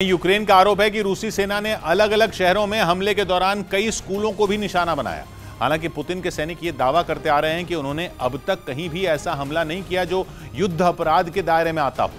Ukraine का आरोप है कि रूसी सेना ने अलग अलग शहरों में हमले के दौरान कई स्कूलों को भी निशाना बनाया। हालांकि पुतिन के सैनिक ये दावा करते आ रहे हैं कि उन्होंने अब तक कहीं भी ऐसा हमला नहीं किया जो युद्ध अपराध के दायरे में आता हो,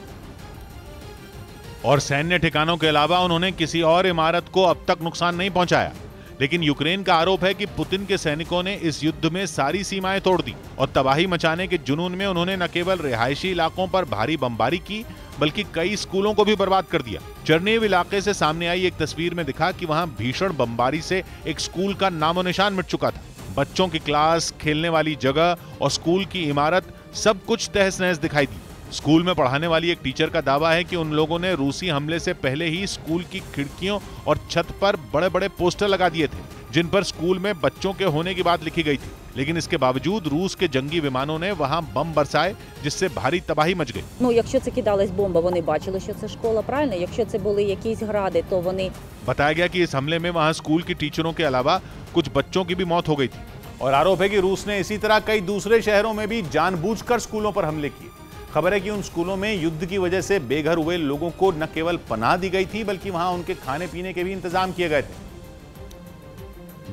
और सैन्य ठिकानों के अलावा उन्होंने किसी और इमारत को अब तक नुकसान नहीं पहुंचाया। लेकिन यूक्रेन का आरोप है कि पुतिन के सैनिकों ने इस युद्ध में सारी सीमाएं तोड़ दी और तबाही मचाने के जुनून में उन्होंने न केवल रिहायशी इलाकों पर भारी बमबारी की बल्कि कई स्कूलों को भी बर्बाद कर दिया। चर्निव इलाके से सामने आई एक तस्वीर में दिखा कि वहां भीषण बमबारी से एक स्कूल का नामो निशान मिट चुका था। बच्चों की क्लास, खेलने वाली जगह और स्कूल की इमारत सब कुछ तहस नहस दिखाई दी। स्कूल में पढ़ाने वाली एक टीचर का दावा है कि उन लोगों ने रूसी हमले से पहले ही स्कूल की खिड़कियों और छत पर बड़े बड़े पोस्टर लगा दिए थे जिन पर स्कूल में बच्चों के होने की बात लिखी गई थी। लेकिन इसके बावजूद रूस के जंगी विमानों ने वहां बम बरसाए जिससे भारी तबाही मच गई। Якщо це кидалась бомба, вони бачили, що це школа, правильно? Якщо це були якісь гради, то вони... बताया गया कि इस हमले में वहां स्कूल की टीचरों के अलावा कुछ बच्चों की भी मौत हो गई थी। और आरोप है कि रूस ने इसी तरह कई दूसरे शहरों में भी जानबूझकर स्कूलों पर हमले किए। खबर है कि उन स्कूलों में युद्ध की वजह से बेघर हुए लोगों को न केवल पनाह दी गई थी बल्कि वहां उनके खाने पीने के भी इंतजाम किए गए थे,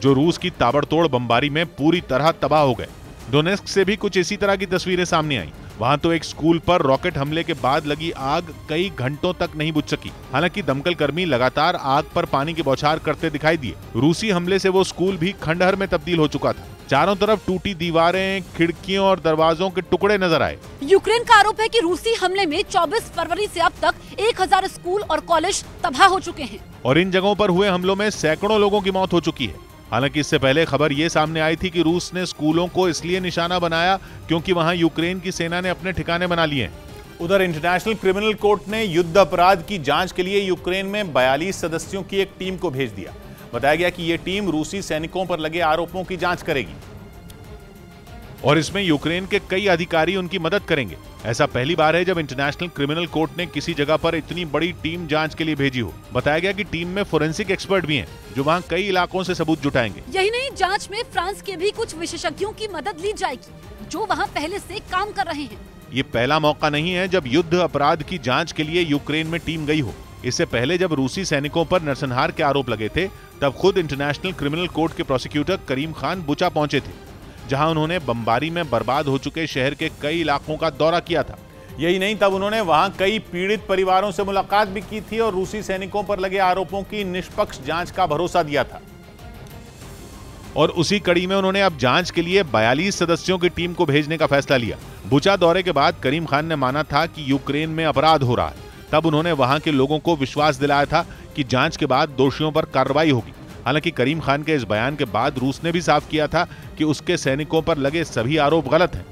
जो रूस की ताबड़तोड़ बमबारी में पूरी तरह तबाह हो गए। डोनेस्क से भी कुछ इसी तरह की तस्वीरें सामने आई। वहां तो एक स्कूल पर रॉकेट हमले के बाद लगी आग कई घंटों तक नहीं बुझ सकी। हालांकि दमकल कर्मी लगातार आग पर पानी की बौछार करते दिखाई दिए। रूसी हमले से वो स्कूल भी खंडहर में तब्दील हो चुका था। चारों तरफ टूटी दीवारें, खिड़कियों और दरवाजों के टुकड़े नजर आए। यूक्रेन का आरोप है कि रूसी हमले में 24 फरवरी से अब तक 1000 स्कूल और कॉलेज तबाह हो चुके हैं और इन जगहों पर हुए हमलों में सैकड़ों लोगों की मौत हो चुकी है। हालांकि इससे पहले खबर ये सामने आई थी कि रूस ने स्कूलों को इसलिए निशाना बनाया क्योंकि वहां यूक्रेन की सेना ने अपने ठिकाने बना लिए हैं। उधर इंटरनेशनल क्रिमिनल कोर्ट ने युद्ध अपराध की जांच के लिए यूक्रेन में 42 सदस्यों की एक टीम को भेज दिया। बताया गया कि यह टीम रूसी सैनिकों पर लगे आरोपों की जांच करेगी और इसमें यूक्रेन के कई अधिकारी उनकी मदद करेंगे। ऐसा पहली बार है जब इंटरनेशनल क्रिमिनल कोर्ट ने किसी जगह पर इतनी बड़ी टीम जांच के लिए भेजी हो। बताया गया कि टीम में फोरेंसिक एक्सपर्ट भी हैं जो वहां कई इलाकों से सबूत जुटाएंगे। यही नहीं, जांच में फ्रांस के भी कुछ विशेषज्ञों की मदद ली जाएगी जो वहां पहले से काम कर रहे हैं। ये पहला मौका नहीं है जब युद्ध अपराध की जांच के लिए यूक्रेन में टीम गई हो। इससे पहले जब रूसी सैनिकों पर नरसंहार के आरोप लगे थे तब खुद इंटरनेशनल क्रिमिनल कोर्ट के प्रोसिक्यूटर करीम खान बुचा पहुंचे थे, जहां उन्होंने बमबारी में बर्बाद हो चुके शहर के कई इलाकों का दौरा किया था। यही नहीं, तब उन्होंने वहां कई पीड़ित परिवारों से मुलाकात भी की थी और रूसी सैनिकों पर लगे आरोपों की निष्पक्ष जांच का भरोसा दिया था। और उसी कड़ी में उन्होंने अब जांच के लिए 42 सदस्यों की टीम को भेजने का फैसला लिया। बुचा दौरे के बाद करीम खान ने माना था कि यूक्रेन में अपराध हो रहा है। तब उन्होंने वहां के लोगों को विश्वास दिलाया था कि जांच के बाद दोषियों पर कार्रवाई होगी। हालांकि करीम खान के इस बयान के बाद रूस ने भी साफ किया था कि उसके सैनिकों पर लगे सभी आरोप गलत हैं।